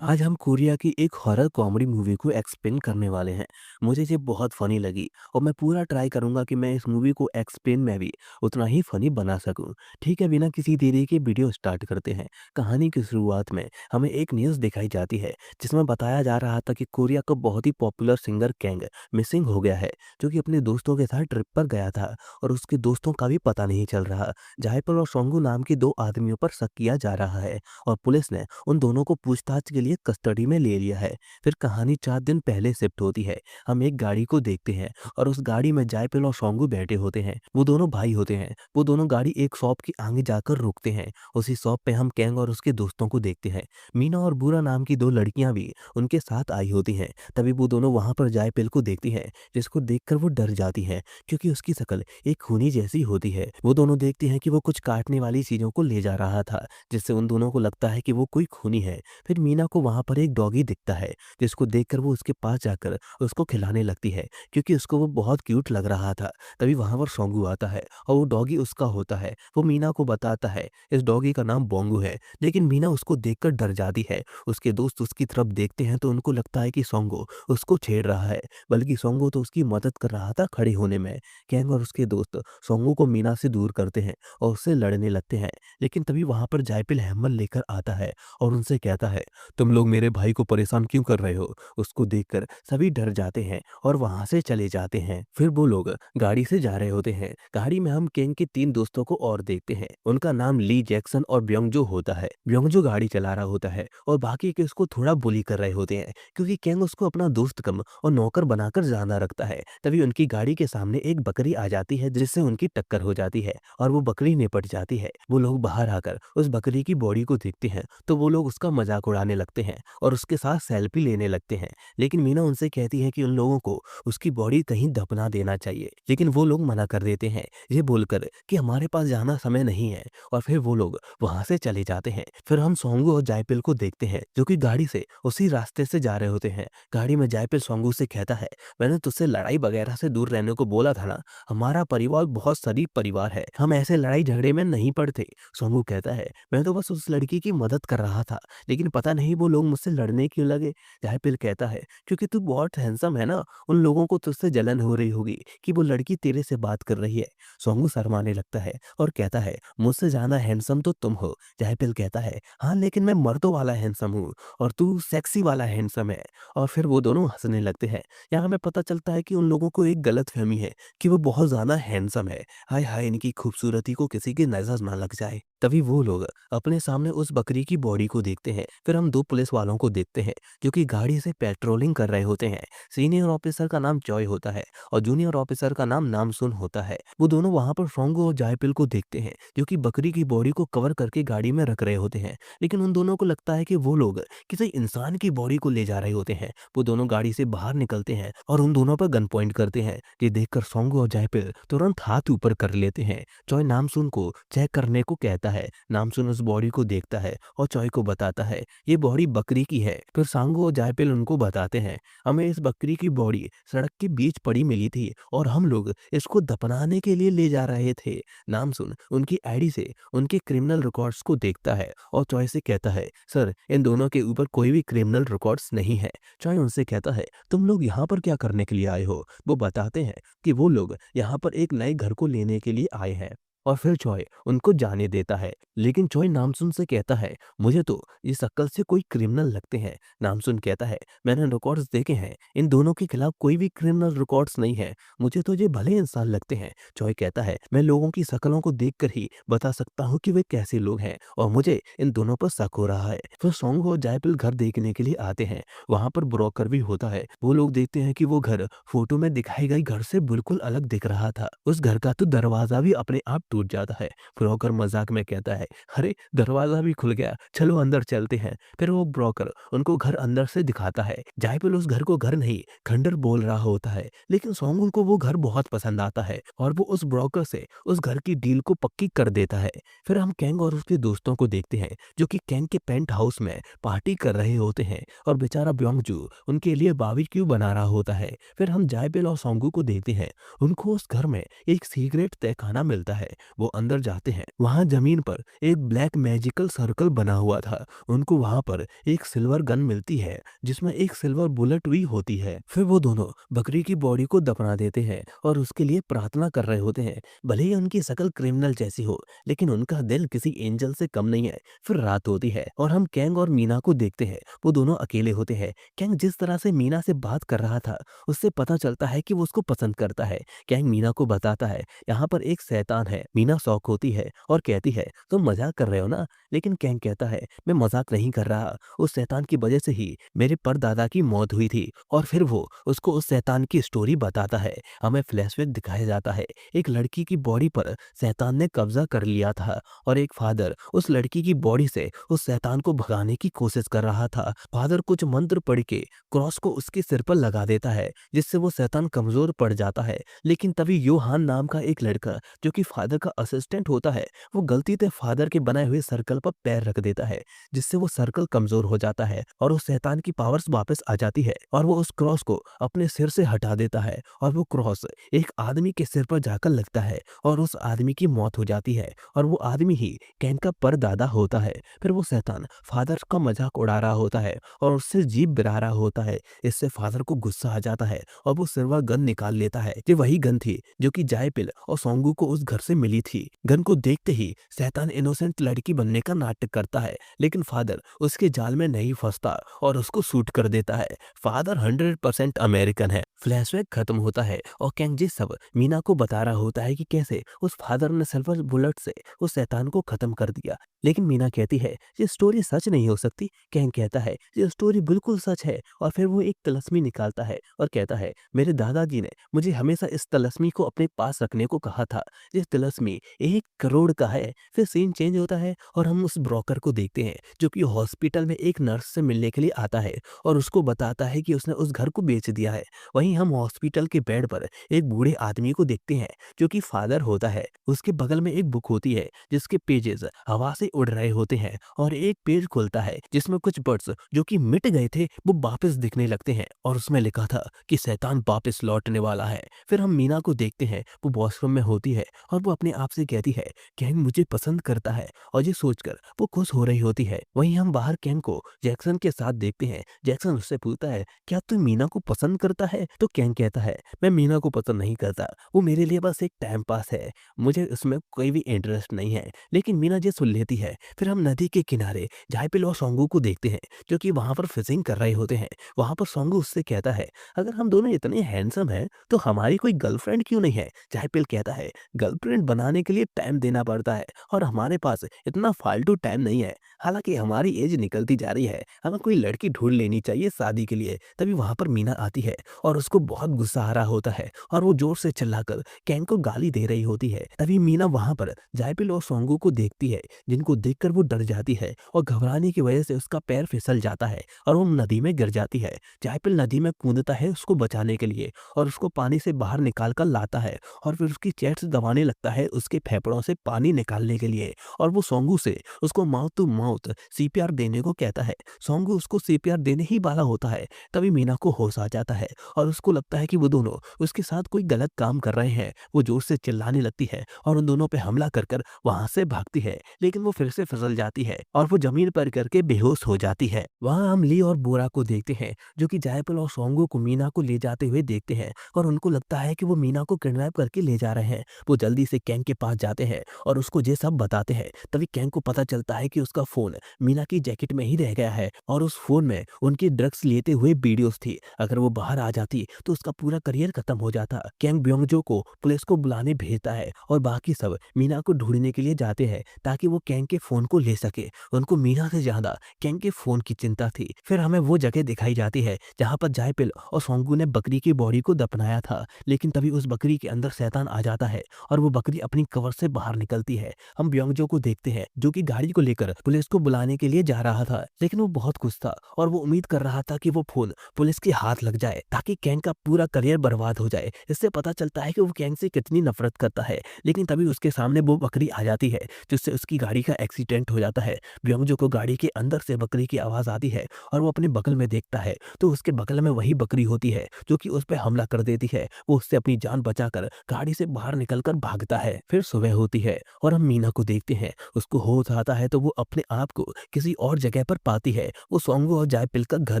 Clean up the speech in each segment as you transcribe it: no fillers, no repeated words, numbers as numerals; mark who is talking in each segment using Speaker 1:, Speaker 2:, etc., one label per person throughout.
Speaker 1: आज हम कोरिया की एक हॉरर कॉमेडी मूवी को एक्सप्लेन करने वाले हैं। मुझे ये बहुत फ़नी लगी और मैं पूरा ट्राई करूँगा कि मैं इस मूवी को एक्सप्लेन में भी उतना ही फ़नी बना सकूँ। ठीक है, बिना किसी देरी के वीडियो स्टार्ट करते हैं। कहानी की शुरुआत में हमें एक न्यूज़ दिखाई जाती है, जिसमें बताया जा रहा था कि कोरिया का बहुत ही पॉपुलर सिंगर कैंग मिसिंग हो गया है, जो कि अपने दोस्तों के साथ ट्रिप पर गया था और उसके दोस्तों का भी पता नहीं चल रहा। जायपल और सोंगू नाम के 2 आदमियों पर शक किया जा रहा है और पुलिस ने उन दोनों को पूछताछ के लिए कस्टडी में ले लिया है। फिर कहानी 4 दिन पहले शिफ्ट होती है। हम एक गाड़ी को देखते हैं और उस गाड़ी में जायपिल और सोंगू बैठे होते हैं। वो दोनों भाई होते हैं। वो दोनों गाड़ी एक शॉप के आगे जाकर रुकते हैं। उसी शॉप पे हम कैंग और उसके दोस्तों को देखते हैं। मीना और बुरा नाम की 2 लड़कियां भी उनके साथ आई होती हैं। तभी वो दोनों वहां पर जायपिल को देखती हैं, जिसको देखकर वो डर जाती हैं, क्योंकि उसकी शक्ल एक खूनी जैसी होती है। वो दोनों देखती हैं कि वो कुछ काटने वाली चीजों को ले जा रहा था, जिससे उन दोनों को लगता है कि वो कोई खूनी है। फिर मीना को वहाँ पर एक डॉगी दिखता है, जिसको देखकर वो उसके पास जाकर उसको खिलाने लगती है, क्योंकि उसको वो बहुत क्यूट लग रहा था। तभी वहाँ पर सोंगू आता है और वो डॉगी उसका होता है। वो मीना को बताता है इस डॉगी का नाम बोंगू है, लेकिन मीना उसको देखकर डर जाती है। उसके दोस्त उसकी तरफ देखते हैं तो उनको लगता है कि सोंगू उसको छेड़ रहा है, बल्कि सोंगू तो उसकी मदद कर रहा था खड़े होने में। कैंग और उसके दोस्त सोंगू को मीना से दूर करते हैं और उससे लड़ने लगते हैं, लेकिन तभी वहाँ पर जायपिल हैमर लेकर आता है और उनसे कहता है, तुम लोग मेरे भाई को परेशान क्यों कर रहे हो? उसको देखकर सभी डर जाते हैं और वहां से चले जाते हैं। फिर वो लोग गाड़ी से जा रहे होते हैं। गाड़ी में हम केंग के 3 दोस्तों को और देखते हैं। उनका नाम ली, जैक्सन और ब्योंगजो होता है। ब्योंगजो गाड़ी चला रहा होता है और बाकी के उसको थोड़ा बुली कर रहे होते हैं, क्योंकि केंग उसको अपना दोस्त कम और नौकर बनाकर ज्यादा रखता है। तभी उनकी गाड़ी के सामने एक बकरी आ जाती है, जिससे उनकी टक्कर हो जाती है और वो बकरी निपट जाती है। वो लोग बाहर आकर उस बकरी की बॉडी को देखते हैं तो वो लोग उसका मजाक उड़ाने लगते हैं और उसके साथ सेल्फी लेने लगते हैं। लेकिन मीना उनसे कहती है कि उन लोगों को उसकी बॉडी कहीं दफना देना चाहिए, लेकिन वो लोग मना कर देते हैं, ये बोलकर कि हमारे पास जाना समय नहीं है। और फिर वो लोग वहां से चले जाते हैं। फिर हम सोंगू और जायपिल को देखते हैं, जो कि गाड़ी से उसी रास्ते से जा रहे होते हैं। गाड़ी में जायपिल सोंगू से कहता है, मैंने तुझसे लड़ाई वगैरह से दूर रहने को बोला था ना, हमारा परिवार बहुत शरीफ परिवार है, हम ऐसे लड़ाई झगड़े में नहीं पड़ते। सोंगू कहता है, मैं तो बस उस लड़की की मदद कर रहा था, लेकिन पता नहीं वो लोग मुझसे लड़ने क्यों लगे। जायपिल कहता है, क्योंकि तू बहुत हैंडसम है ना, उन लोगों को तुझसे जलन हो रही होगी कि वो लड़की तेरे से बात कर रही है। सोंगू शर्माने लगता है और कहता है, मुझसे ज्यादा हैंडसम तो तुम हो। जायपिल कहता है, हाँ लेकिन मैं मर्दों वाला हैंडसम हूँ और तू सेक्सी वाला हैंडसम है। और फिर वो दोनों हंसने लगते हैं। यहाँ हमें पता चलता है कि उन लोगों को एक गलत फहमी है कि वो बहुत ज्यादा हैंडसम है। हाय हाय, इनकी खूबसूरती को किसी की नजर ना लग जाए। तभी वो लोग अपने सामने उस बकरी की बॉडी को देखते हैं। फिर हम 2 पुलिस वालों को देखते हैं, जो कि गाड़ी से पेट्रोलिंग कर रहे होते हैं। सीनियर ऑफिसर का नाम चॉय होता है और जूनियर ऑफिसर का नाम नामसुन होता है। वो दोनों वहां पर फ्रोंगो और जायपिल को देखते हैं, जो कि बकरी की बॉडी को कवर करके गाड़ी में रख रहे होते हैं। लेकिन उन दोनों को लगता है कि वो लोग किसी इंसान की बॉडी को ले जा रहे होते हैं। वो दोनों गाड़ी से बाहर निकलते हैं और उन दोनों पर गन पॉइंट करते हैं। ये देखकर सोंगो और जायपिल तुरंत हाथ ऊपर कर लेते हैं। चॉय नामसुन को चेक करने को कहता है। नामसुन उस बॉडी को देखता है और चॉय को बताता है, ये बॉडी बकरी की है। फिर सांगो और जायपिल उनको बताते हैं, हमें इस बकरी की बॉडी सड़क के बीच पड़ी मिली थी और हम लोग इसको दफनाने के लिए ले जा रहे थे। नामसुन उनकी आईडी से उनके क्रिमिनल रिकॉर्ड्स को देखता है और चॉय से कहता है, सर इन दोनों के ऊपर कोई भी क्रिमिनल रिकॉर्ड्स नहीं है। चॉय उनसे कहता है, तुम लोग यहाँ पर क्या करने के लिए आए हो? वो बताते हैं कि वो लोग यहाँ पर एक नए घर को लेने के लिए आए हैं। और फिर चॉय उनको जाने देता है, लेकिन चॉय नामसुन से कहता है, मुझे तो इस शक्ल से कोई क्रिमिनल लगते हैं। नामसुन कहता है, मैंने रिकॉर्ड्स देखे हैं, इन दोनों के खिलाफ कोई भी क्रिमिनल रिकॉर्ड्स नहीं है, मुझे तो ये भले इंसान लगते हैं। चॉय कहता है, मैं लोगों की शक्लों को देखकर ही बता सकता हूँ कि वे कैसे लोग हैं और मुझे इन दोनों पर शक हो रहा है। फिर सोंग और जायपिल घर देखने के लिए आते हैं। वहां पर ब्रोकर भी होता है। वो लोग देखते हैं कि वो घर फोटो में दिखाई गई घर से बिल्कुल अलग दिख रहा था। उस घर का तो दरवाजा भी अपने आप टूट जाता है। ब्रोकर मजाक में कहता है, अरे दरवाजा भी खुल गया, चलो अंदर चलते हैं। फिर वो ब्रोकर उनको घर अंदर से दिखाता है। जायपिल उस घर को घर नहीं खंडर बोल रहा होता है, लेकिन सोंगुल को वो घर बहुत पसंद आता है और वो उस ब्रोकर से उस घर की डील को पक्की कर देता है। फिर हम कैंग और उसके दोस्तों को देखते हैं, जो कि कैंग के पेंट हाउस में पार्टी कर रहे होते हैं और बेचारा ब्योंगजू उनके लिए बारबेक्यू बना रहा होता है। फिर हम जायपेल और सोंगू को देखते हैं, उनको उस घर में एक सीक्रेट तहखाना मिलता है, वो अंदर जाते हैं। वहाँ जमीन पर एक ब्लैक मैजिकल सर्कल बना हुआ था। उनको वहाँ पर एक सिल्वर गन मिलती है जिसमें एक सिल्वर बुलेट भी होती है। फिर वो दोनों बकरी की बॉडी को दफना देते हैं और उसके लिए प्रार्थना कर रहे होते हैं। भले ही उनकी शक्ल क्रिमिनल जैसी हो, लेकिन उनका दिल किसी एंजल से कम नहीं है। फिर रात होती है और हम कैंग और मीना को देखते हैं। वो दोनों अकेले होते हैं। कैंग जिस तरह से मीना से बात कर रहा था, उससे पता चलता है कि वो उसको पसंद करता है। कैंग मीना को बताता है यहाँ पर एक शैतान है। मीना शौक होती है और कहती है तुम मजाक कर रहे हो ना। लेकिन कैंग कहता है मैं मजाक नहीं कर रहा, उस शैतान की वजह से ही मेरे परदादा की मौत हुई थी। और फिर वो उसको उस शैतान की स्टोरी बताता है। हमें फ्लैशबैक दिखाया जाता है, एक लड़की की बॉडी पर शैतान ने कब्जा कर लिया था और एक फादर उस लड़की की बॉडी से उस शैतान को भगाने की कोशिश कर रहा था। फादर कुछ मंत्र पढ़ के क्रॉस को उसके सिर पर लगा देता है जिससे वो शैतान कमजोर पड़ जाता है। लेकिन तभी योहान नाम का एक लड़का जो कि फादर का असिस्टेंट होता है, वो गलती से फादर के बनाए हुए सर्कल पर पैर रख देता है जिससे वो सर्कल कमजोर हो जाता है और उस शैतान की पावर्स वापस आ जाती है और वो उस क्रॉस को अपने सिर से हटा देता है और वो क्रॉस एक आदमी के सिर पर जाकर लगता है और उस आदमी की मौत हो जाती है और वो आदमी ही कैन का परदादा होता है। फिर वो शैतान फादर का मजाक उड़ा रहा होता है और उससे जीभ बिरा रहा होता है। इससे फादर को गुस्सा आ जाता है और वो सिल्वर गन निकाल लेता है। ये वही गन थी जो कि जायपिल और सोंगू को उस घर से मिली थी। गन को देखते ही शैतान इनोसेंट लड़की बनने का नाटक करता है, लेकिन फादर उसके जाल में नहीं फंसता और उसको शूट कर देता है। फादर 100% अमेरिकन है। फ्लैशबैक खत्म होता है और कैंग सब मीना को बता रहा होता है कि कैसे उस फादर ने सिल्वर बुलेट से उस शैतान को खत्म कर दिया। लेकिन मीना कहती है ये स्टोरी सच नहीं हो सकती। कैंग कहता है ये स्टोरी बिल्कुल सच है और फिर वो एक तलस्मी निकालता है और कहता है मेरे दादाजी ने मुझे हमेशा इस तलस्मी को अपने पास रखने को कहा था। ये तलस्मी 1 करोड़ का है। फिर सीन चेंज होता है और हम उस ब्रोकर को देखते हैं जो कि हॉस्पिटल में एक नर्स से मिलने के लिए आता है और उसको बताता है कि उसने उस घर को बेच दिया है। वहीं हम हॉस्पिटल के बेड पर एक बूढ़े आदमी को देखते हैं जो कि फादर होता है। उसके बगल में एक बुक होती है जिसके पेजेस हवा से उड़ रहे होते हैं और एक पेज खुलता है जिसमें कुछ वर्ड्स जो कि मिट गए थे वो वापस दिखने लगते हैं और उसमें लिखा था कि शैतान वापस लौटने वाला है। फिर हम मीना को देखते हैं, वो वॉशरूम में होती है और वो अपने आप से कहती है कैंग मुझे पसंद करता है और ये सोचकर वो खुश हो रही होती है। वहीं हम बाहर कैंग को जैक्सन के साथ देखते हैं। जैक्सन उससे पूछता है क्या तू मीना को पसंद करता है? तो कैंग कहता है मैं मीना को पसंद नहीं करता, वो मेरे लिए बस एक टाइम पास है, मुझे उसमें कोई भी इंटरेस्ट नहीं है। लेकिन मीना ये सुन लेती है। फिर हम नदी के किनारे जायपिल और सोंगू को देखते हैं जो कि वहां पर फिशिंग कर रहे होते हैं। वहां पर सोंगू उससे कहता है अगर हम दोनों इतने हैंडसम हैं तो हमारी कोई गर्लफ्रेंड क्यों नहीं है? जायपिल कहता है गर्लफ्रेंड बनाने के लिए टाइम देना पड़ता है और हमारे पास इतना फालतू टाइम नहीं है। हालांकि हमारी एज निकलती जा रही है, हमें कोई लड़की ढूंढ लेनी चाहिए शादी के लिए। तभी वहां पर मीना आती है और उसको बहुत गुस्सा आ रहा होता है और वो जोर से चिल्लाकर कैंग को गाली दे रही होती है। तभी मीना वहां पर जायपिल और सोंगू को देखती है जिनको देखकर वो डर जाती है और घबराने की वजह से उसका पैर फिसल जाता है और वो नदी में गिर जाती है। जायपिल नदी में कूदता है उसको बचाने के लिए और उसको पानी से बाहर निकाल कर लाता है और फिर उसकी चेस्ट दबाने लगता है उसके फेफड़ों से पानी निकालने के लिए और वो सोंगू से उसको माउथ टू माउथ सीपीआर देने को कहता है। सोंगू उसको सीपीआर देने ही वाला होता है। तभी मीना को होश आ जाता है और उसको लगता है कि वो दोनों उसके साथ कोई गलत काम कर रहे हैं। वो जोर से चिल्लाने लगती है और उन दोनों पे हमला कर कर वहां से भागती है, लेकिन वो फिर से फिसल जाती है और वो जमीन पर करके बेहोश हो जाती है। वहां हम ली और बोरा को देखते हैं जो कि जायपल और सोंगू को मीना को ले जाते हुए देखते हैं और उनको लगता है कि वो मीना को किडनैप करके ले जा रहे हैं। वो जल्दी से कैंग के पास जाते हैं और उसको ये सब बताते हैं। तभी कैंग को पता चलता है कि उसका फोन मीना की जैकेट में ही रह गया है और उस फोन में उनकी ड्रग्स लेते हुए वीडियोस थी। अगर वो बाहर आ जाती तो उसका पूरा करियर खत्म हो जाता। कैंग ब्योंगजो को पुलिस को बुलाने भेजता है और बाकी सब मीना को ढूंढने के लिए जाते हैं ताकि वो कैंग के फोन को ले सके। उनको मीना से ज्यादा कैंग के फोन की चिंता थी। फिर हमें वो जगह दिखाई जाती है जहाँ पर जायपिल और सोंगू ने बकरी की बॉडी को दफनाया था, लेकिन तभी उस बकरी के अंदर शैतान आ जाता है और वो बकरी अपनी कवर से बाहर निकलती है। हम ब्योंगजो को देखते हैं जो कि गाड़ी को लेकर पुलिस को बुलाने के लिए जा रहा था, लेकिन वो बहुत खुश था और वो उम्मीद कर रहा था कि वो फोन पुलिस के हाथ लग जाए ताकि कैंग का पूरा करियर बर्बाद हो जाए। इससे पता चलता है कि वो कैंग से कितनी नफरत करता है। लेकिन तभी उसके सामने वो बकरी आ जाती है, जिससे उसकी गाड़ी का एक्सीडेंट हो जाता है। ब्योंगजो को गाड़ी के अंदर से बकरी की आवाज आती है और वो अपने बगल में देखता है, तो उसके बगल में वही बकरी होती है जो कि उस पे हमला कर देती है। वो उससे अपनी जान बचाकर गाड़ी से बाहर निकलकर भागता है। फिर सुबह होती है और हम मीना को देखते हैं। उसको होश आता है तो वो अपने आप को किसी और जगह पर पाती है। वो सोंगू और जायपिल का घर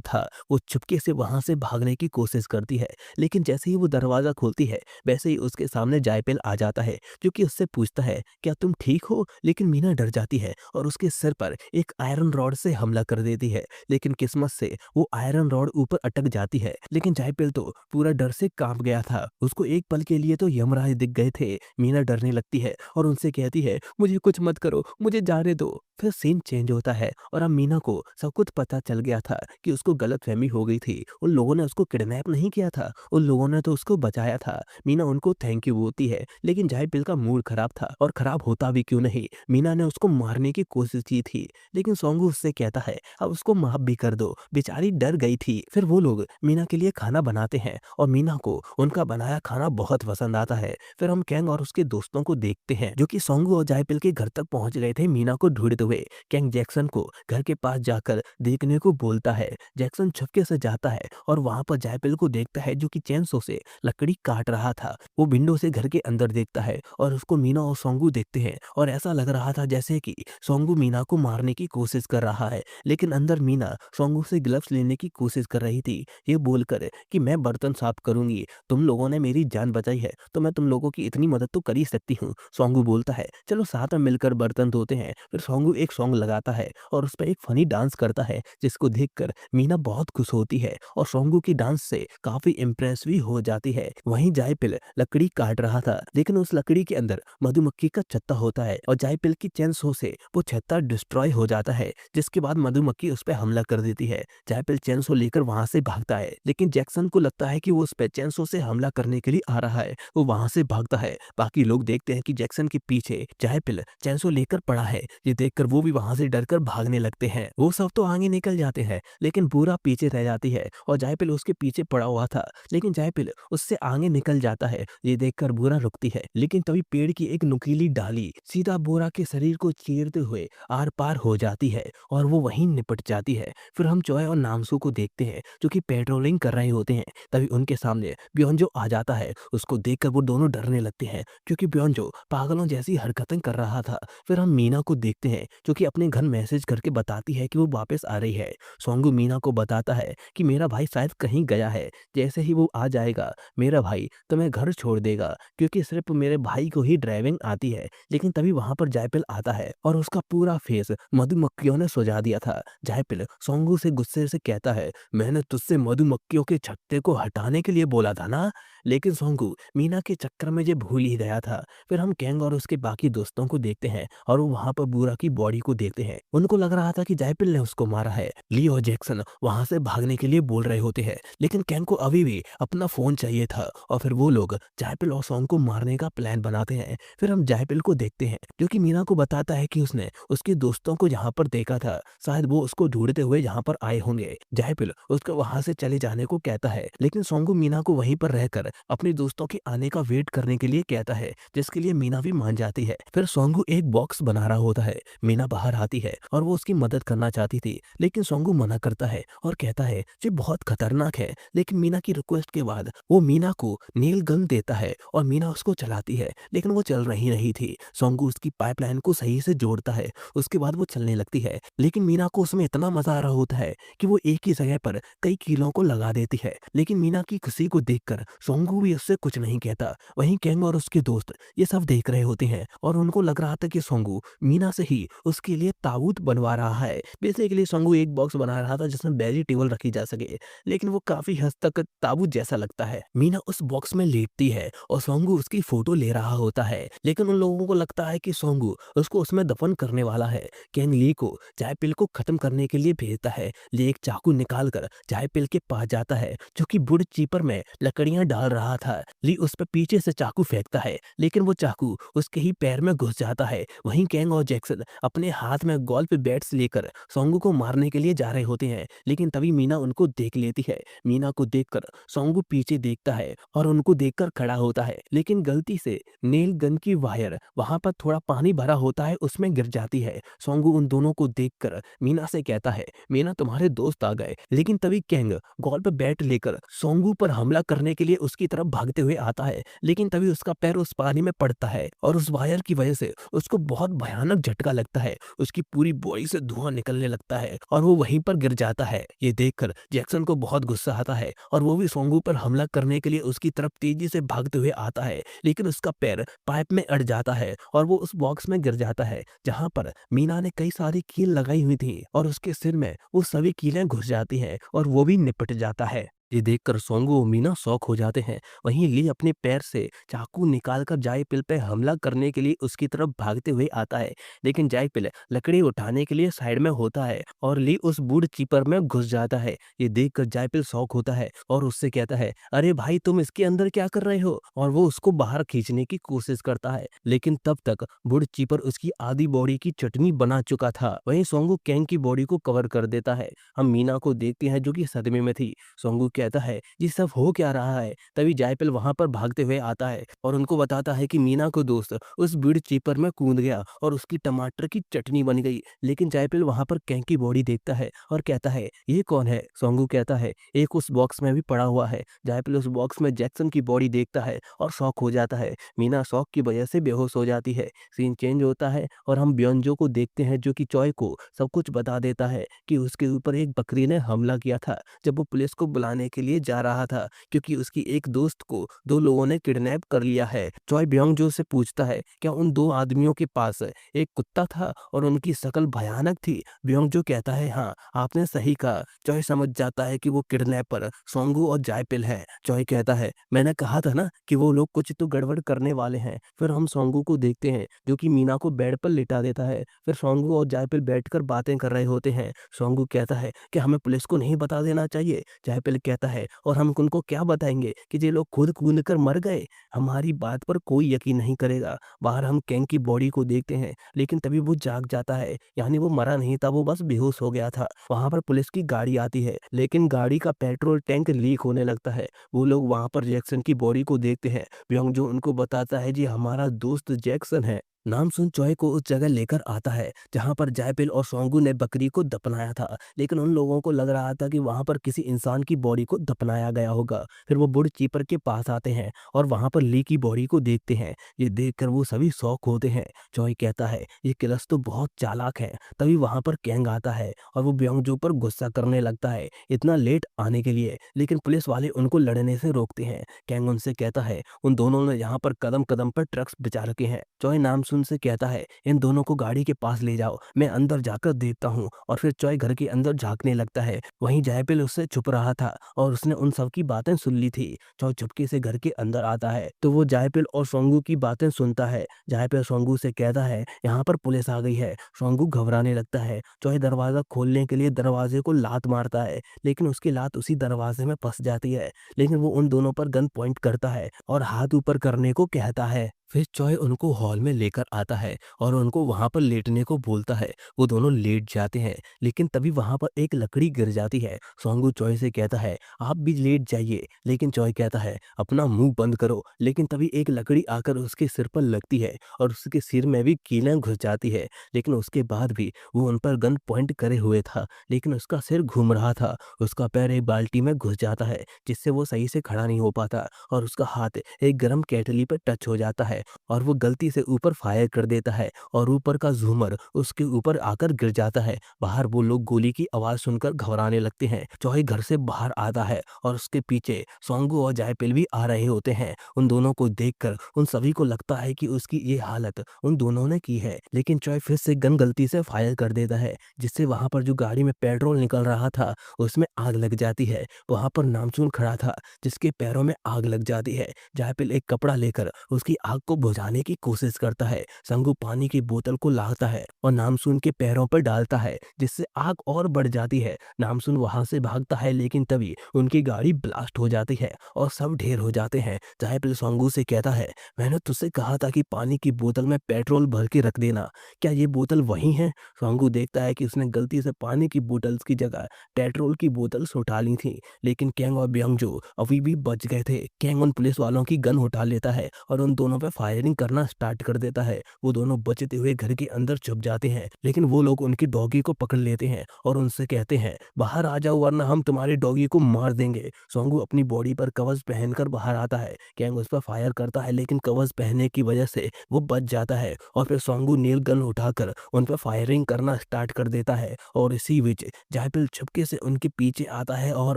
Speaker 1: था। वो चुपके से वहां से भागने की कोशिश करती है, लेकिन जैसे ही वो दरवाजा खोलती है वैसे ही उसके सामने जायपिल आ जाता है, जो कि उससे पूछता है क्या तुम ठीक हो। लेकिन मीना डर जाती है और उसके सिर पर एक आयरन रॉड से हमला कर देती है। लेकिन किस्मत से वो आयरन रॉड ऊपर अटक जाती है। लेकिन जायपिल तो पूरा डर से कांप गया था। उसको एक पल के लिए तो यमराज दिख गए थे। मीना डरने लगती है और उनसे कहती है मुझे कुछ मत करो, मुझे जाने दो। फिर सीन चेंज होता है और अब मीना को सब कुछ पता चल गया था कि उसको गलतफहमी हो गई थी। उन लोगों ने उसको किडनैप नहीं किया था, उन लोगों ने तो उसको बचाया था। मीना उनको थैंक यू बोलती है, लेकिन जायपिल का मूड खराब था और खराब होता भी क्यों नहीं, मीना ने उसको मारने की कोशिश की थी। लेकिन सोंगू उससे कहता है अब उसको माफ भी कर दो, बेचारी डर गई थी। फिर वो लोग मीना के लिए खाना बनाते हैं और मीना को उनका बनाया खाना बहुत पसंद आता है। फिर हम कैंग और उसके दोस्तों को देखते हैं जो कि सोंगू और जायपिल के घर तक पहुंच गए थे मीना को ढूंढते हुए। कैंग जैक्सन को घर के पास जाकर देखने को बोलता है। जैक्सन छुपके से जाता है और वहां पर जायपिल को देखता है जो कि चेनसो से लकड़ी काट रहा था। वो विंडो से घर के अंदर देखता है और उसको मीना और सोंगू देखते हैं और ऐसा लग रहा था जैसे कि सोंगू मीना को मारने की कोशिश कर रहा है। लेकिन अंदर मीना सोंगू से ग्लव्स लेने की कोशिश कर रही थी, ये बोलकर कि मैं बर्तन साफ करूंगी, तुम लोगों ने मेरी जान बचाई है तो मैं तुम लोगों की इतनी मदद तो कर ही सकती हूँ। सोंगू बोलता है चलो साथ में मिलकर बर्तन धोते हैं। फिर सोंगू एक सॉन्ग लगाता है और उस पर एक फनी डांस करता है, जिसको देखकर मीना बहुत खुश होती है और सोंगू की डांस से काफी इम्प्रेस भी हो जाती है। वहीं जायपिल लकड़ी काट रहा था, लेकिन उस लकड़ी के अंदर मधुमक्खी का छत्ता होता है और जायपिल की चेनसो से वो छत्ता डिस्ट्रॉय हो जाता है, जिसके बाद मधुमक्खी उस पर हमला कर देती है। जायपिल चेनसो लेकर वहां से भागता है, लेकिन जैक्सन को लगता है कि वो उस पे चेनसो से हमला करने के लिए आ रहा है। वो वहां से भागता है। बाकी लोग देखते हैं कि जैक्सन के पीछे जायपिल चेनसो लेकर पड़ा है। ये देखकर वो भी वहां से डरकर भागने लगते हैं। वो सब तो आगे निकल जाते हैं, लेकिन पूरा पीछे रह जाती है और जायपिल उसके पीछे पड़ा हुआ था, लेकिन जायपिल उससे आगे निकल जाता है। ये देखकर बोरा रुकती है, लेकिन तभी पेड़ की एक नुकीली डाली सीधा बोरा के शरीर को चीरते हुए आर पार हो जाती है और वो वहीं निपट जाती है। फिर हम चॉय और नामसू को देखते हैं जो कि पेट्रोलिंग कर रहे होते हैं। तभी उनके सामने ब्योंजो आ जाता है। उसको देखकर वो दोनों डरने लगते हैं क्योंकि ब्योंजो पागलों जैसी हरकतें कर रहा था। फिर हम मीना को देखते हैं जो कि अपने घर मैसेज करके बताती है कि वो वापस आ रही है। सोंगू मीना को बताता है कि मेरा भाई शायद कहीं गया है, जैसे ही वो आ जाएगा मेरा भाई तुम्हें घर छोड़ देगा, क्योंकि सिर्फ मेरे भाई को ही ड्राइविंग आती है। लेकिन तभी वहां पर जायपिल आता है और उसका पूरा फेस मधुमक्खियों ने सजा दिया था। जायपिल सोंगू से गुस्से से कहता है मैंने तुझसे मधुमक्खियों के छत्ते को हटाने के लिए बोला था ना। लेकिन सोंगू मीना के चक्कर में ये भूल ही गया था। फिर हम कैंग और उसके बाकी दोस्तों को देखते हैं और वो वहां पर बूरा की बॉडी को देखते हैं। उनको लग रहा था कि जायपिल ने उसको मारा है। ली और जैक्सन वहां से भागने के लिए बोल रहे होते हैं, लेकिन कैंग को अभी भी अपना फोन चाहिए था और फिर वो लोग जायपिल और सॉन्ग को मारने का प्लान बनाते हैं। फिर हम जायपिल को देखते हैं जो कि मीना को बताता है कि उसने उसके दोस्तों को यहाँ पर देखा था, शायद वो उसको ढूंढते हुए यहाँ पर आए होंगे। जायपिल उसको वहां से चले जाने को कहता है, लेकिन सोंगू मीना को वहीं पर रहकर अपने दोस्तों के आने का वेट करने के लिए कहता है, जिसके लिए मीना भी मान जाती है। फिर सोंगू एक बॉक्स बना रहा होता है। मीना बाहर आती है और वो उसकी मदद करना चाहती थी, लेकिन सोंगू मना करता है और कहता है ये बहुत खतरनाक है। लेकिन मीना की रिक्वेस्ट के बाद वो मीना को नील गन देता है और मीना उसको चलाती है, लेकिन वो चल नहीं रही थी। सोंगू उसकी पाइपलाइन को सही से जोड़ता है, उसके बाद वो चलने लगती है। लेकिन मीना को उसमें इतना मजा आ रहा होता है कि वो एक ही जगह पर कई कीलों को लगा देती है। लेकिन मीना की खुशी को देखकर सोंगू भी उससे कुछ नहीं कहता। वहीं कैंग और उसके दोस्त ये सब देख रहे होते हैं और उनको लग रहा था कि सोंगू मीना से ही उसके लिए ताबूत बनवा रहा है। बेसिकली सोंगू एक बॉक्स बना रहा था जिसमें वेजिटेबल रखी जा सके, लेकिन वो काफी हद तक ताबूत जैसा लगता है। मीना उस बॉक्स में लेटती है और सोंगू उसकी फोटो ले रहा होता है, लेकिन उन लोगों को लगता है कि सोंगू उसको उसमें दफन करने वाला है। कैंग ली को जायपिल को खत्म करने के लिए भेजता है। ली एक चाकू निकाल कर जायपिल के पास जाता है जो कि वुड चीपर में लकड़ियां डाल रहा था। ली उस पर पीछे से चाकू फेंकता है, लेकिन वो चाकू उसके ही पैर में घुस जाता है। वहीं कैंग और और जैक्सन अपने हाथ में गोल्फ बैट्स लेकर सोंगू को मारने के लिए जा रहे होते हैं, लेकिन तभी मीना उनको देख लेती है। मीना को देखकर सोंगू पीछे देखता है और उनको देखकर खड़ा होता है, लेकिन गलती से नेल गन की वायर वहां पर थोड़ा पानी भरा होता है, उसमें गिर जाती है। सोंगू उन दोनों को देखकर मीना से कहता है, मीना तुम्हारे दोस्त आ गए। लेकिन तभी कैंग गोल्फ बैट लेकर सोंगू पर हमला करने के लिए उसकी तरफ भागते हुए आता है, लेकिन तभी उसका पैर उस पानी में पड़ता है और उस वायर की वजह से उसको बहुत भयानक झटका लगता है। उसकी पूरी बॉडी से धुआं निकलने लगता है और वो वहीं पर गिर जाता है। ये देखकर जैक्सन को बहुत गुस्सा आता है और वो भी सोंगू पर हमला करने के लिए उसकी तरफ तेजी से भागते हुए आता है, लेकिन उसका पैर पाइप में अड़ जाता है और वो उस बॉक्स में गिर जाता है जहां पर मीना ने कई सारी कील लगाई हुई थी और उसके सिर में वो सभी कीलें घुस जाती हैं और वो भी निपट जाता है। ये देखकर सोंगू और मीना शॉक हो जाते हैं। वहीं ली अपने पैर से चाकू निकालकर जायपिल पे हमला करने के लिए उसकी तरफ भागते हुए आता है, लेकिन जायपिल लकड़ी उठाने के लिए साइड में होता है और ली उस वुड चीपर में घुस जाता है। ये देखकर जायपिल शॉक होता है और उससे कहता है, अरे भाई तुम इसके अंदर क्या कर रहे हो? और वो उसको बाहर खींचने की कोशिश करता है, लेकिन तब तक वुड चीपर उसकी आधी बॉडी की चटनी बना चुका था। वहीं सोंगू कैंग की बॉडी को कवर कर देता है। हम मीना को देखते हैं जो कि सदमे में थी। सोंगू कहता है, ये सब हो क्या रहा है? तभी जायपिल वहां पर भागते हुए आता है और उनको बताता है कि मीना को दोस्त उस बीड़ चीपर में कूद गया और उसकी टमाटर की चटनी बन गई। लेकिन जायपिल वहां पर कैंग की बॉडी देखता है और कहता है, ये कौन है? सोंगू कहता है, एक उस बॉक्स में भी पड़ा हुआ है। जायपिल उस बॉक्स में जैक्सन की बॉडी देखता है और शॉक हो जाता है। मीना शॉक की वजह से बेहोश हो जाती है। सीन चेंज होता है और हम ब्योंजो को देखते हैं जो कि चॉय को सब कुछ बता देता है कि उसके ऊपर एक बकरी ने हमला किया था जब वो पुलिस को बुलाने के लिए जा रहा था, क्योंकि उसकी एक दोस्त को दो लोगों ने किडनैप कर लिया है। चॉय ब्योंजो से पूछता है, क्या उन दो आदमियों के पास एक कुत्ता था और उनकी शक्ल भयानक थी? ब्योंजो कहता है, हाँ आपने सही कहा। चॉय समझ जाता है कि वो किडनैपर सोंगू और जायपिल है। चॉय कहता है, मैंने कहा था ना कि वो लोग कुछ तो गड़बड़ करने वाले हैं। फिर हम सोंगू को देखते हैं जो कि मीना को बेड पर लिटा देता है। फिर सोंगू और जायपिल बैठकर बातें कर रहे होते हैं। सोंगू कहता है कि हमें पुलिस को नहीं बता देना चाहिए। जायपिल कहता है, और हम उनको क्या बताएंगे कि ये लोग खुद कूद कर मर गए? हमारी बात पर कोई यकीन नहीं करेगा। बाहर हम कैंग की बॉडी को देखते हैं, लेकिन तभी वो जाग जाता है, यानी वो मरा नहीं था, वो बस बेहोश हो गया था। वहां पर पुलिस की गाड़ी आती है, लेकिन गाड़ी का पेट्रोल टैंक लीक होने लगता है। वो लोग वहां पर जैक्सन की बॉडी को देखते हैं। ब्योंग जो उनको बताता है, जी हमारा दोस्त जैक्सन है। नाम सुन चॉय को उस जगह लेकर आता है जहां पर जायपिल और सोंगू ने बकरी को दफनाया था, लेकिन उन लोगों को लग रहा था कि वहां पर किसी इंसान की बॉडी को दफनाया गया होगा। फिर वो बुढ़ चीपर के पास आते हैं और वहां पर ली की बॉडी को देखते हैं। ये देखकर वो सभी शॉक होते हैं। चॉय कहता है, ये किलस तो बहुत चालाक है। तभी वहां पर कैंग आता है और वो ब्योंगजू पर गुस्सा करने लगता है इतना लेट आने के लिए, लेकिन पुलिस वाले उनको लड़ने से रोकते हैं। कैंग उनसे कहता है, उन दोनों ने यहाँ पर कदम कदम पर ट्रक्स बिछा रखे हैं। चॉय नाम सुन से कहता है, इन दोनों को गाड़ी के पास ले जाओ, मैं अंदर जाकर देखता हूँ। और फिर चॉय घर के अंदर झांकने लगता है। वहीं जायपिल उससे छुप रहा था और उसने उन सब की बातें सुन ली थी। चॉय चुपके से घर के अंदर आता है तो वो जायपिल और सोंगू की बातें सुनता है। जायपिल सोंगू से कहता है, यहाँ पर पुलिस आ गई है। सोंगू घबराने लगता है। चॉय दरवाजा खोलने के लिए दरवाजे को लात मारता है, लेकिन उसकी लात उसी दरवाजे में फंस जाती है। लेकिन वो उन दोनों पर गन पॉइंट करता है और हाथ ऊपर करने को कहता है। फिर चॉय उनको हॉल में लेकर आता है और उनको वहां पर लेटने को बोलता है। वो दोनों लेट जाते हैं, लेकिन तभी वहां पर एक लकड़ी गिर जाती है। सोंगू चॉय से कहता है, आप भी लेट जाइए, लेकिन चॉय कहता है, अपना मुंह बंद करो। लेकिन तभी एक लकड़ी आकर उसके सिर पर लगती है और उसके सिर में भी कीलें घुस जाती है, लेकिन उसके बाद भी वो उन पर गन पॉइंट करे हुए था, लेकिन उसका सिर घूम रहा था। उसका पैर एक बाल्टी में घुस जाता है, जिससे वो सही से खड़ा नहीं हो पाता, और उसका हाथ एक गर्म केटली पर टच हो जाता है और वो गलती से ऊपर फायर कर देता है और ऊपर का झूमर उसके ऊपर आकर गिर जाता है। बाहर वो लोग गोली की आवाज सुनकर घबराने लगते हैं। चॉय घर से बाहर आता है और उसके पीछे सोंगू और जायपिल भी आ रहे होते हैं। उन दोनों को देखकर उन सभी को लगता है कि उसकी ये हालत उन दोनों ने की है, लेकिन चॉय फिर से गन गलती से फायर कर देता है, जिससे वहां पर जो गाड़ी में पेट्रोल निकल रहा था उसमें आग लग जाती है। वहां पर नामचून खड़ा था जिसके पैरों में आग लग जाती है। जायपिल एक कपड़ा लेकर उसकी आग को को बुझाने की कोशिश करता है। संगू पानी की बोतल को लाता है और नामसून के पैरों पर डालता है, जिससे आग और बढ़ जाती है। नामसून वहां से भागता है, लेकिन तभी उनकी गाड़ी ब्लास्ट हो जाती है और सब ढेर हो जाते हैं। जायपिल सोंगू से कहता है, मैंने तुझसे कहा था कि पानी की बोतल में पेट्रोल भर के रख देना, क्या ये बोतल वही है? सोंगू देखता है कि उसने गलती से पानी की बोतल की जगह पेट्रोल की बोतल उठा ली थी, लेकिन कैंग और ब्योंगजो अभी भी बच गए थे। कैंग उन पुलिस वालों की गन उठा लेता है और उन दोनों पे फायरिंग करना स्टार्ट कर देता है। वो दोनों बचते हुए घर के अंदर छुप जाते हैं, लेकिन वो लोग उनकी डॉगी को पकड़ लेते हैं और उनसे कहते हैं, बाहर आ जाओ वरना हम तुम्हारी डॉगी को मार देंगे। सोंगू अपनी बॉडी पर कवच पहनकर बाहर आता है। कैंग उस पर फायर करता है, लेकिन कवच पहनने की वजह से वो बच जाता है और फिर सोंगू नील गन उठाकर उन पर फायरिंग करना स्टार्ट कर देता है। और इसी बीच जायपिल छुपके से उनके पीछे आता है और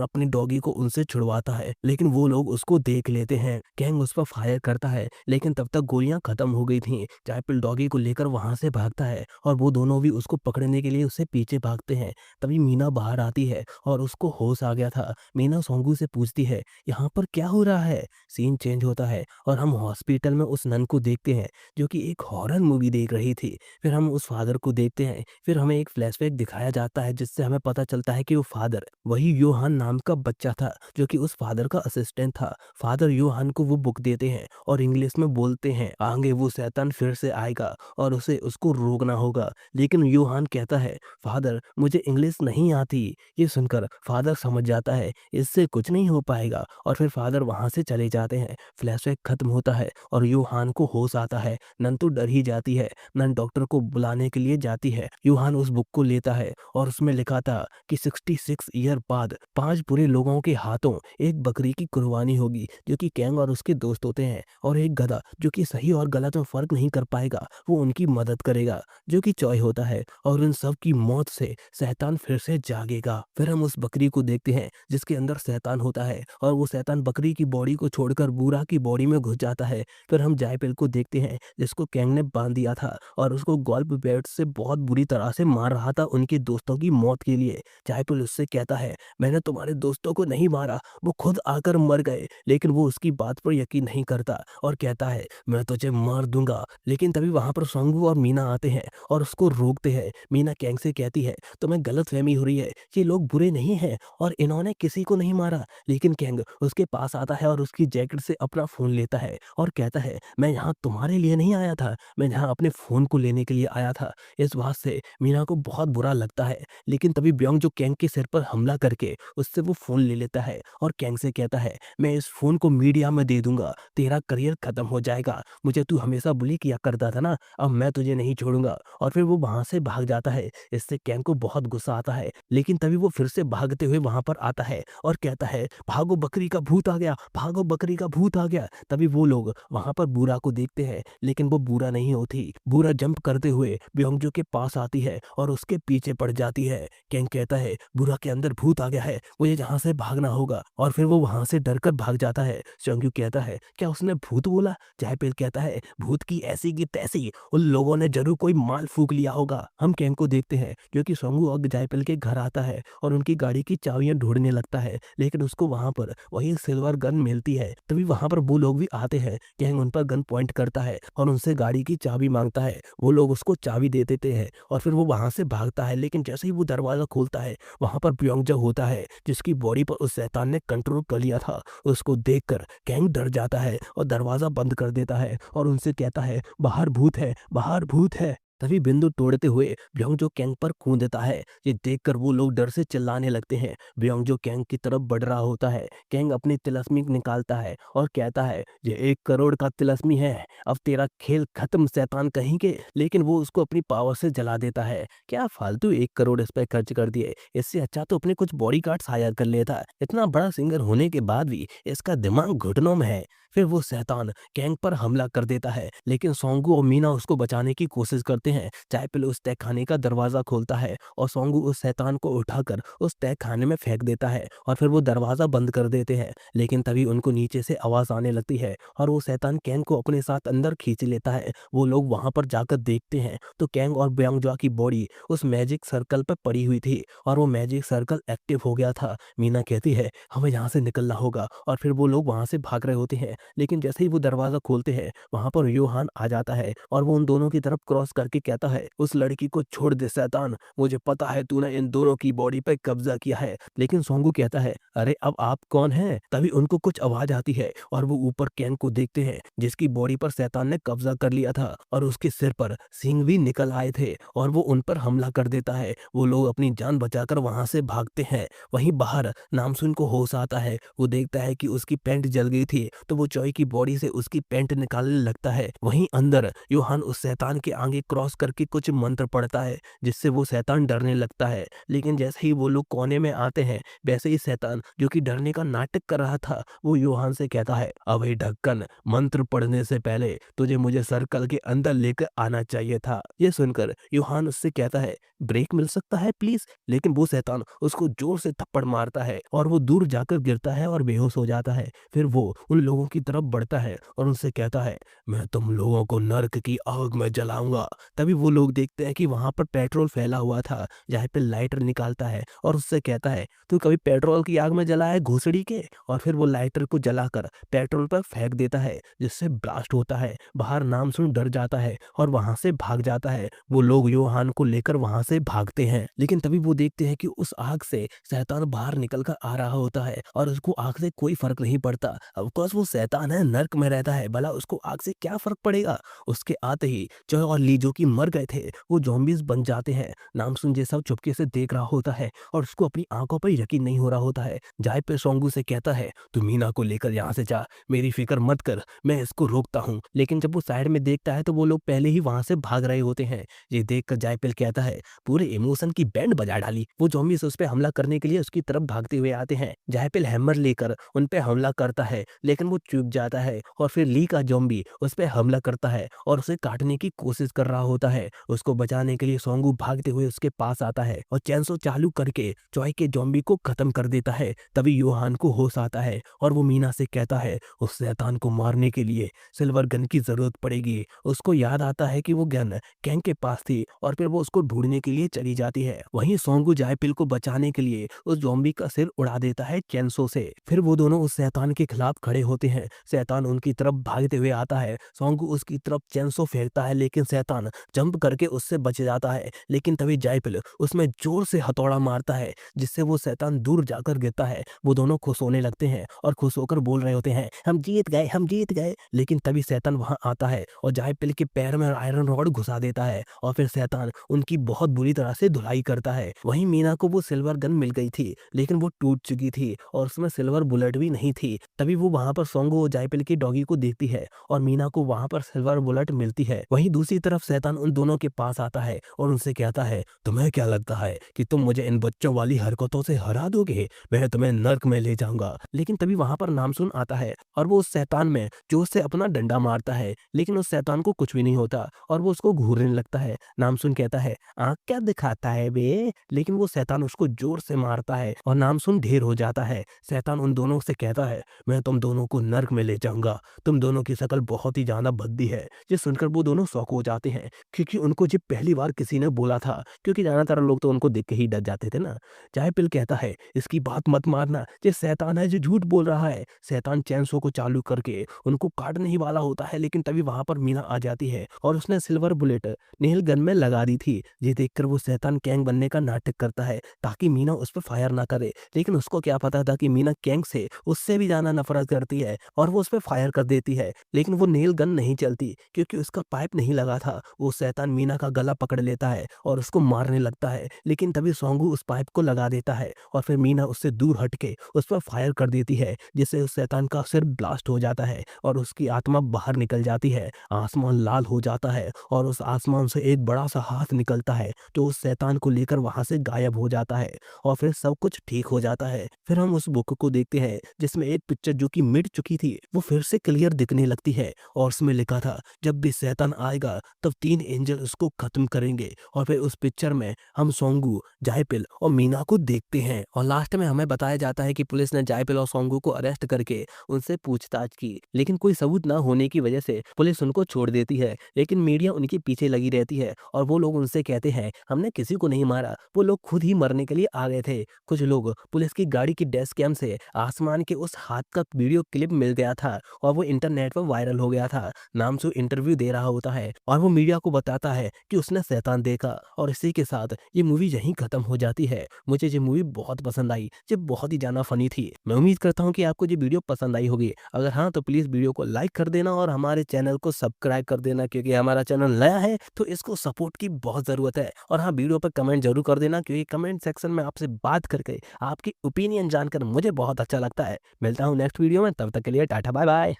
Speaker 1: अपनी डॉगी को उनसे छुड़वाता है, लेकिन वो लोग उसको देख लेते हैं। कैंग उस पर फायर करता है, लेकिन तब तक गोलियां खत्म हो गई थीं। जायपिल डॉगी को लेकर वहां से भागता है और वो दोनों भी उसको पकड़ने के लिए उससे पीछे भागते हैं। तभी मीना बाहर आती है और उसको होश आ गया था। मीना सोंगू से पूछती है, यहाँ पर क्या हो रहा है? सीन चेंज होता है और हम हॉस्पिटल में उस नन को देखते हैं जो कि एक हॉरर मूवी देख रही थी। फिर हम उस फादर को देखते हैं। फिर हमें एक फ्लैशबैक दिखाया जाता है, जिससे हमें पता चलता है कि वो फादर वही योहान नाम का बच्चा था जो कि उस फादर का असिस्टेंट था। फादर योहान को वो बुक देते हैं और इंग्लिश में बोलते हैं, आगे वो शैतान फिर से आएगा और उसे उसको रोकना होगा। लेकिन योहान कहता है, फादर मुझे इंग्लिश नहीं आती। ये सुनकर फादर समझ जाता है इससे कुछ नहीं हो पाएगा और फिर फादर वहां से चले जाते हैं। फ्लैशबैक खत्म होता है और योहान को होश आता है। नन तो डर ही जाती है। नन डॉक्टर को बुलाने के लिए जाती है। योहान उस बुक को लेता है और उसमें लिखा था कि 66 ईयर बाद 5 बुरे लोगों के हाथों एक बकरी की कुर्बानी होगी, जो कि कैंग और उसके दोस्त होते हैं, और एक गधा जो कि सही और गलत में फर्क नहीं कर पाएगा, वो उनकी मदद करेगा, जो कि चॉय होता है। और उन सब की मौत से शैतान फिर से जागेगा। फिर हम उस बकरी को देखते हैं जिसके अंदर शैतान होता है और वो शैतान बकरी की बॉडी को छोड़कर बूढ़ा की बॉडी में घुस जाता है। फिर हम जायपेल को देखते हैं जिसको कैंग ने बांध दिया था और उसको गोल्फ बैट से बहुत बुरी तरह से मार रहा था उनके दोस्तों की मौत के लिए। जायपेल उससे कहता है, मैंने तुम्हारे दोस्तों को नहीं मारा, वो खुद आकर मर गए। लेकिन वो उसकी बात पर यकीन नहीं करता और कहता है, मैं तुझे मार दूंगा। लेकिन तभी वहां पर सोंगू और मीना आते हैं और उसको रोकते हैं। मीना कैंग से कहती है, तुम्हें गलतफहमी हो रही है, ये लोग बुरे नहीं हैं और इन्होंने किसी को नहीं मारा। लेकिन कैंग उसके पास आता है और उसकी जैकेट से अपना फोन लेता है और कहता है, मैं यहाँ तुम्हारे लिए नहीं आया था, मैं यहाँ अपने फोन को लेने के लिए आया था। इस बात से मीना को बहुत बुरा लगता है। लेकिन तभी ब्योंग जो कैंग के सिर पर हमला करके उससे वो फोन ले लेता है और कैंग से कहता है, मैं इस फोन को मीडिया में दे दूंगा, तेरा करियर खत्म हो जाएगा। मुझे तू हमेशा बुली किया करता था ना, अब मैं तुझे नहीं छोड़ूंगा। और फिर वो वहां से भाग जाता है। इससे कैंग को बहुत गुस्सा आता है। लेकिन तभी वो फिर से भागते हुए वहां पर आता है और कहता है, भागो बकरी का भूत आ गया, भागो बकरी का भूत आ गया। तभी वो लोग वहां पर बूढ़ा को देखते हैं, लेकिन वो बूढ़ा नहीं होती। बूढ़ा जंप करते हुए ब्योंगजो के पास आती है और उसके पीछे पड़ जाती है। कैंग कहता है, बूढ़ा के अंदर भूत आ गया है, मुझे यहाँ से भागना होगा। और फिर वो वहां से डरकर भाग जाता है। सोंग्यू कहता है, क्या उसने भूत बोला? जायपेल कहता है, भूत की ऐसी की तैसी, उन लोगों ने जरूर कोई माल फूक लिया होगा। हम कैंग को देखते हैं जो कि सोंगू और जायपेल के घर आता है और उनकी गाड़ी की चाबियां ढूंढने लगता है, लेकिन उसको वहां पर वही सिल्वर गन मिलती है। तभी वहां पर वो लोग भी आते हैं। कैंग उन पर गन पॉइंट करता है और उनसे गाड़ी की चाबी मांगता है। वो लोग उसको चाबी दे देते हैं और फिर वो वहां से भागता है। लेकिन जैसे ही वो दरवाजा खोलता है, वहां पर ब्योंगजो होता है जिसकी बॉडी पर उस शैतान ने कंट्रोल कर लिया था। उसको देखकर कैंग डर जाता है और दरवाजा बंद कर देता है और उनसे कहता है, बाहर भूत है, बाहर भूत है। तभी बिंदु तोड़ते हुए ब्योंगजो कैंग पर कूद देता है। ये देखकर वो लोग डर से चिल्लाने लगते हैं। ब्योंगजो कैंग की तरफ बढ़ रहा होता है। कैंग अपनी तिलस्मी निकालता है और कहता है, ये 1 करोड़ का तिलस्मी है, अब तेरा खेल खत्म शैतान कहीं के। लेकिन वो उसको अपनी पावर से जला देता है। क्या फालतू 1 करोड़ इस पर खर्च कर दिए, इससे अच्छा तो अपने कुछ बॉडी गार्ड्स हायर कर लेता। इतना बड़ा सिंगर होने के बाद भी इसका दिमाग घुटनों में है। फिर वो शैतान कैंग पर हमला कर देता है, लेकिन सोंगू और मीना उसको बचाने की कोशिश करते हैं। जायपेल उस तहखाने का दरवाजा खोलता है और सोंगू उस शैतान को उठाकर उस तहखाने में फेंक देता है और फिर वो दरवाजा बंद कर देते हैं। लेकिन तभी उनको नीचे से आवाज आने लगती है और वो शैतान कैंग को अपने साथ अंदर खींच लेता है। वो लोग वहां पर जाकर देखते हैं तो कैंग और ब्योंगजो की बॉडी उस मैजिक सर्कल पर पड़ी हुई थी और वो मैजिक सर्कल एक्टिव हो गया था। मीना कहती है, हमें यहाँ से निकलना होगा और फिर वो लोग वहां से भाग रहे होते हैं। लेकिन जैसे ही वो दरवाज़ा खोलते हैं, वहाँ पर योहान आ जाता है और वो उन दोनों की तरफ क्रॉस करके कहता है, "उस लड़की को छोड़ दे शैतान, मुझे पता है तूने इन दोनों की बॉडी पे कब्ज़ा किया है।" लेकिन सोंगू कहता है, "अरे अब आप कौन हैं?" तभी उनको कुछ आवाज़ आती है और वो ऊपर कैंग को देखते हैं, जिसकी बॉडी पर शैतान ने कब्ज़ा कर लिया था और उसके सिर पर सींग भी निकल आए थे और वो उन पर हमला कर देता है। वो लोग अपनी जान बचाकर वहाँ से भागते हैं। वहीं बाहर नामसून को होश आता है। वो देखता है कि उसकी पैंट जल गई थी, तो वो चॉय की बॉडी से उसकी पैंट निकालने लगता है। वहीं अंदर योहान उस शैतान के आगे क्रॉस करके कुछ मंत्र पढ़ता है, जिससे वो शैतान डरने लगता है। लेकिन जैसे ही वो लोग कोने में आते हैं, वैसे ही शैतान जो कि डरने का नाटक कर रहा था, वो योहान से कहता है, "अबे ढक्कन, मंत्र पढ़ने से पहले तुझे मुझे सर्कल के अंदर लेकर आना चाहिए था।" ये सुनकर योहान उससे कहता है, "ब्रेक मिल सकता है प्लीज?" लेकिन वो शैतान उसको जोर से थप्पड़ मारता है और वो दूर जाकर गिरता है और बेहोश हो जाता है। फिर वो उन लोगों की तरफ बढ़ता है और उनसे कहता है, "मैं तुम लोगों को नर्क की आग में जलाऊंगा।" तभी वो लोग देखते हैं कि वहां पर पेट्रोल फैला हुआ था, जहाँ पे लाइटर निकालता है और उससे कहता है, "तू कभी पेट्रोल की आग में जला है घुसड़ी के?" और फिर वो लाइटर को जलाकर पेट्रोल पर फेंक देता है, जिससे ब्लास्ट होता है। बाहर नामसून डर जाता है और वहां से भाग जाता है। वो लोग योहान को लेकर वहां से भागते हैं, लेकिन तभी वो देखते हैं कि उस आग से शैतान बाहर निकल कर आ रहा होता है और उसको आग से कोई फर्क नहीं पड़ता। ऑफ कोर्स वो शैतान है, नर्क में रहता है, भला उसको आग से क्या फर्क पड़ेगा। उसके आते ही चॉय और ली जो कि मर गए थे, वो ज़ॉम्बीज़ बन जाते हैं। नामसून ये सब चुपके से देख रहा होता है और उसको अपनी आंखों पर यकीन नहीं हो रहा होता है। जाए पे सोंगू से कहता है, "तू मीना को लेकर यहाँ से जा, मेरी फिक्र मत कर, मैं इसको रोकता हूँ।" लेकिन जब वो साइड में देखता है तो वो लोग पहले ही वहां से भाग रहे होते हैं। ये देखकर जायपिल कहता है, "पूरे इमोशन की बैंड बजा डाली।" वो ज़ॉम्बीज़ उस पे हमला करने के लिए उसकी तरफ भागते हुए आते हैं। जायपिल हैमर लेकर उन पे हमला करता है, लेकिन वो चूक जाता है और फिर ली का ज़ॉम्बी उस पे हमला करता है और उसे काटने की कोशिश कर रहा होता है। उसको बचाने के लिए सोंगू भागते हुए उसके पास आता है और चैनसो चालू करके चॉय के ज़ॉम्बी को खत्म कर देता है। तभी योहान को होश आता है और वो मीना से कहता है, उस शैतान को मारने के लिए सिल्वर गन की जरूरत पड़ेगी। उसको याद आता है कि वो गन कैंग के पास थी और फिर वो उसको ढूंढने के लिए चली जाती है। वहीं सोंगू जायपिल को बचाने के लिए उस ज़ॉम्बी का सिर उड़ा देता है चैनसो से। फिर वो दोनों उस शैतान के खिलाफ खड़े होते हैं। शैतान उनकी तरफ भागते हुए आता है। सोंगू उसकी तरफ चैनसो फेंकता है, लेकिन शैतान जंप करके उससे बच जाता है। लेकिन तभी जायपिल उसमें जोर से हथौड़ा मारता है, जिससे वो शैतान दूर जाकर गिरता है। वो दोनों खुश होने लगते हैं और खुश होकर बोल रहे होते हैं, "हम जीत गए, हम जीत गए।" लेकिन तभी शैतान वहां आता है और जायपिल के पैर में आयरन रॉड घुसा देता है और फिर शैतान उनकी बहुत बुरी तरह से धुलाई करता है। वहीं मीना को वो सिल्वर गन मिल गई थी, लेकिन वो टूट चुकी थी और उसमें सिल्वर बुलेट भी नहीं थी। तभी वो वहां पर सोंगू और जायपिल की डॉगी को देखती है और मीना को वहां पर सिल्वर बुलेट मिलती है। वहीं दूसरी तरफ शैतान उन दोनों के पास आता है और उनसे कहता है, "तुम्हें क्या लगता है कि तुम मुझे इन बच्चों वाली हरकतों से हरा दोगे? मैं तुम्हें नर्क में ले जाऊंगा।" लेकिन तभी वहां पर नामसून आता है और वो उस शैतान में जोर से अपना डंडा मारता है, लेकिन उस शैतान को कुछ भी नहीं होता और वो उसको घूरने लगता है। नामसून कहता है, "आँख क्या दिखाता है बे?" लेकिन वो शैतान उसको जोर से मारता है और नामसून ढेर हो जाता है। शैतान उन दोनों से कहता है, "मैं तुम दोनों को नर्क में ले जाऊंगा। तुम दोनों की शक्ल बहुत ही ज्यादा भद्दी है।" ये सुनकर वो दोनों शौक हो जाते हैं, क्योंकि उनको जब पहली बार किसी ने बोला था, क्योंकि ज्यादातर लोग तो उनको देख के ही डर जाते थे ना। जायपिल कहता है, "इसकी बात मत मारना, ये शैतान है जो झूठ बोल रहा है।" शैतान चैनसो को चालू करके उनको काटने ही वाला होता है, लेकिन तभी वहां पर मीना आ जाती है और उसने सिल्वर बुलेट नेल गन में लगा दी थी। ये देखकर वो शैतान कैंग बनने का नाटक करता है ताकि मीना उस पर फायर ना करे, लेकिन उसको क्या पता था कि मीना कैंग से उससे भी ज्यादा नफरत करती है और वो उस पर फायर कर देती है। लेकिन वो नेल गन नहीं चलती क्योंकि उसका पाइप नहीं लगा था। वो शैतान मीना का गला पकड़ लेता है और उसको मारने लगता है, लेकिन तभी सोंगू उस पाइप को लगा देता है और फिर मीना उससे दूर हटके उस पर फायर कर देती है, जिससे उस शैतान का सिर ब्लास्ट हो जाता है और उसकी आत्मा बाहर निकल जाती है। आसमान लाल हो जाता है और उस आसमान से एक बड़ा सा हाथ निकलता है जो उस शैतान को लेकर वहां से गायब हो जाता है और फिर सब कुछ ठीक हो जाता है। फिर हम उस बुक को देखते हैं जिसमें एक पिक्चर जो कि मिट चुकी थी वो फिर से क्लियर दिखने लगती है और उसमें लिखा था, "जब भी शैतान आएगा तब 3 एंजल उसको खत्म करेंगे।" और फिर उस पिक्चर में हम सोंगू, जायपिल और मीना को देखते हैं और लास्ट में हमें बताया जाता है कि पुलिस ने जायपिल और सोंगू को अरेस्ट करके उनसे पूछताछ की, लेकिन कोई सबूत ना होने की वजह से पुलिस उनको छोड़ देती है। लेकिन मीडिया उनके पीछे लगी रहती है और वो लोग उनसे कहते हैं, "हमने किसी को नहीं मारा, वो लोग खुद ही मरने के लिए आ गए थे।" कुछ लोग पुलिस की गाड़ी की डैश कैम से आसमान के उस हाथ का वीडियो क्लिप मिल गया था और वो इंटरनेट पर वायरल हो गया था। नाम से इंटरव्यू दे रहा होता है और वो मीडिया को बताता है कि उसने शैतान देखा और इसी के साथ ये मूवी यहीं खत्म हो जाती है। मुझे ये मूवी बहुत पसंद आई, ये बहुत ही ज़्यादा फनी थी। मैं उम्मीद करता हूँ कि आपको ये वीडियो पसंद आई होगी। अगर हाँ, तो प्लीज़ वीडियो को लाइक कर देना और हमारे चैनल को सब्सक्राइब कर देना, क्योंकि हमारा चैनल नया है तो इसको सपोर्ट की बहुत ज़रूरत है। और हाँ, वीडियो पर कमेंट ज़रूर कर देना, क्योंकि कमेंट सेक्शन में आपसे बात करके आपकी ओपिनियन जानकर मुझे बहुत अच्छा लगता है। मिलता हूँ नेक्स्ट वीडियो में, तब तक के लिए टाटा बाय बाय।